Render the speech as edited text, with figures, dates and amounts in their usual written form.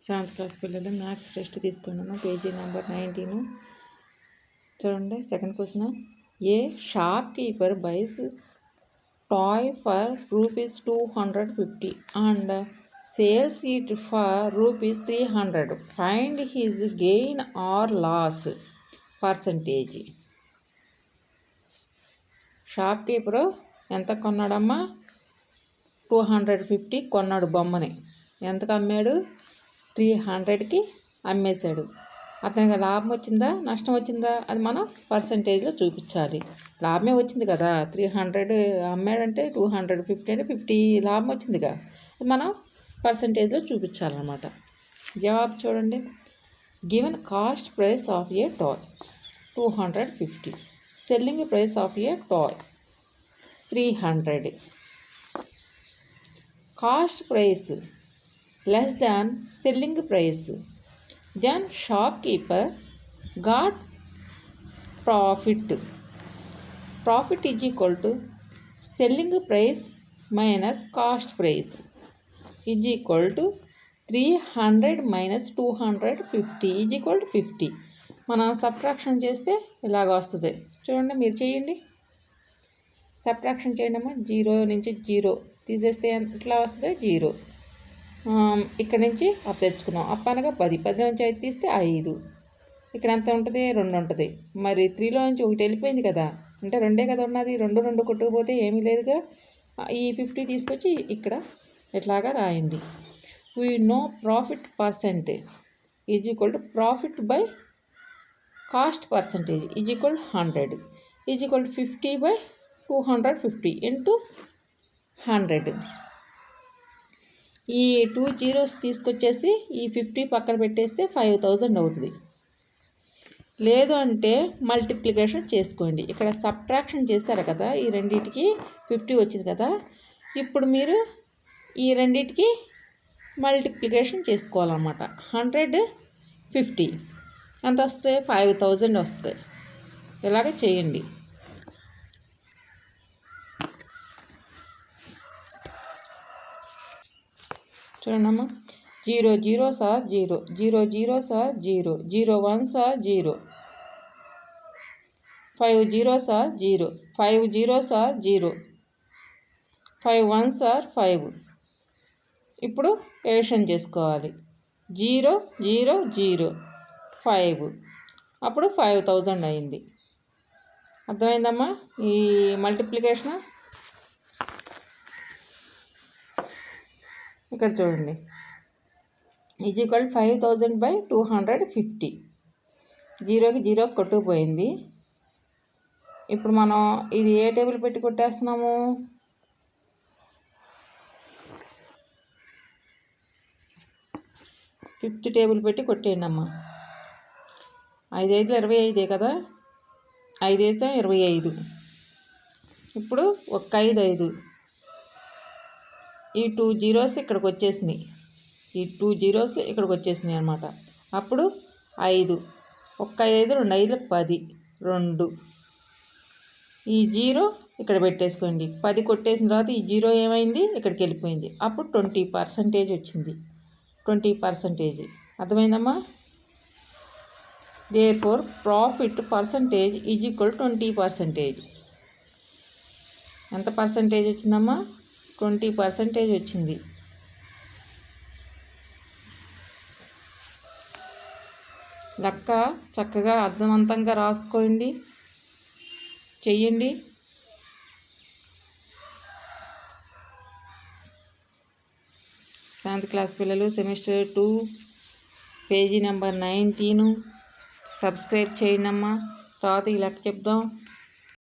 Seventh class పిల్లలు maths test తీసుకున్నాము. Page number 19. చూడండి. Second question. A shopkeeper buys toy for ₹250 and sells it for ₹300. Find his gain or loss percentage. Shop keeper ఎంత కొన్నాడమ్మా? 250 కొన్నాడు బొమ్మని. ఎంతకు అమ్మాడు? 300కి అమ్మేశాడు. అతనికి లాభం వచ్చిందా నష్టం వచ్చిందా అది మనం పర్సంటేజ్లో చూపించాలి. లాభమే వచ్చింది కదా, 300 అమ్మాడంటే 250 అంటే 50 లాభం వచ్చిందిగా, అది మనం పర్సంటేజ్లో చూపించాలన్నమాట. జవాబు చూడండి. Given cost price of a toy 250, selling price of a toy 300. Cost price less than selling price, then shopkeeper got profit. Profit is equal to selling price minus cost price is equal to 300 minus 250 is equal to 50. మనం subtraction చేస్తే ఇలాగ వస్తుంది. చూడండి, మీరు చేయండి. Subtraction చేయండి అమ్మా. 0 నుంచి 0 తీసేస్తే ఎట్లా వస్తుంది? 0. ఇక్కడ నుంచి అప్ తెచ్చుకున్నాం. అప్ అనగా 10, 10 నుంచి 5 తీస్తే 5. ఇక్కడ ఎంత ఉంటుంది? 2 ఉంటుంది. మరి 3లో నుంచి 1 వెళ్ళిపోయింది కదా, అంటే 2 కదా ఉన్నది. 2 కొట్టుకుపోతే ఏమీ లేదుగా. ఈ 50 తీసుకొచ్చి ఇక్కడ ఇట్లాగా రాయండి. We know profit percentage is equal to profit by cost percentage is equal 100 is equal to 50 by 250 into 100. ఈ 2 zeros తీసుకొచ్చేసి ఈ 50 పక్కన పెట్టేస్తే 5000 అవుతుంది. లేదు అంటే మల్టిప్లికేషన్ చేసుకోండి. ఇక్కడ సబ్ట్రాక్షన్ చేశారు కదా, ఈ రెండింటికి 50 వచ్చింది కదా, ఇప్పుడు మీరు ఈ రెండింటికి మల్టిప్లికేషన్ చేసుకోవాలన్నమాట. 100 50 ఎంత వస్తాయి? 5000 వస్తాయి. ఇలాగే చేయండి. చూడండమ్మా. 0 zeros are 0, 0 zeros are 0, 0 ones are 0, 5 zeros are 0, 5 zeros are 0, 5 ones are 5. ఇప్పుడు ఎడిషన్ చేసుకోవాలి. 0 0 0 5, అప్పుడు 5000 అయింది. అర్థమైందమ్మా ఈ మల్టిప్లికేషన్? ఇక్కడ చూడండి. Is equal 5000 by 250. 0కి 0 కొట్టుకుపోయింది. ఇప్పుడు మనం ఇది ఏ టేబుల్ పెట్టి కొట్టేస్తున్నాము? ఫిఫ్త్ టేబుల్ పెట్టి కొట్టేయండి అమ్మా. 5 5 25 కదా, 5 వేసాం 25. ఇప్పుడు ఒక 5 5. ఈ 2 zeros ఇక్కడికి వచ్చేసినాయి, ఈ 2 zeros ఇక్కడికి వచ్చేసినాయి అనమాట. అప్పుడు 5, 1 5 2 5 10 2. ఈ 0 ఇక్కడ పెట్టేసుకోండి. 10 కొట్టేసిన తర్వాత ఈ 0 ఏమైంది? ఇక్కడికి వెళ్ళిపోయింది. అప్పుడు 20% వచ్చింది. 20%. అర్థమైందమ్మా? Therefore profit percentage is equal 20%. ఎంత పర్సంటేజ్ వచ్చిందమ్మా? 20% వచ్చింది. లెక్క చక్కగా అర్థవంతంగా రాసుకోండి, చెయ్యండి. సెవెంత్ క్లాస్ పిల్లలు సెమిస్టర్ 2 పేజీ నెంబర్ 19 సబ్స్క్రైబ్ చేయండి అమ్మా. తర్వాత ఈ లెక్క చెప్దాం.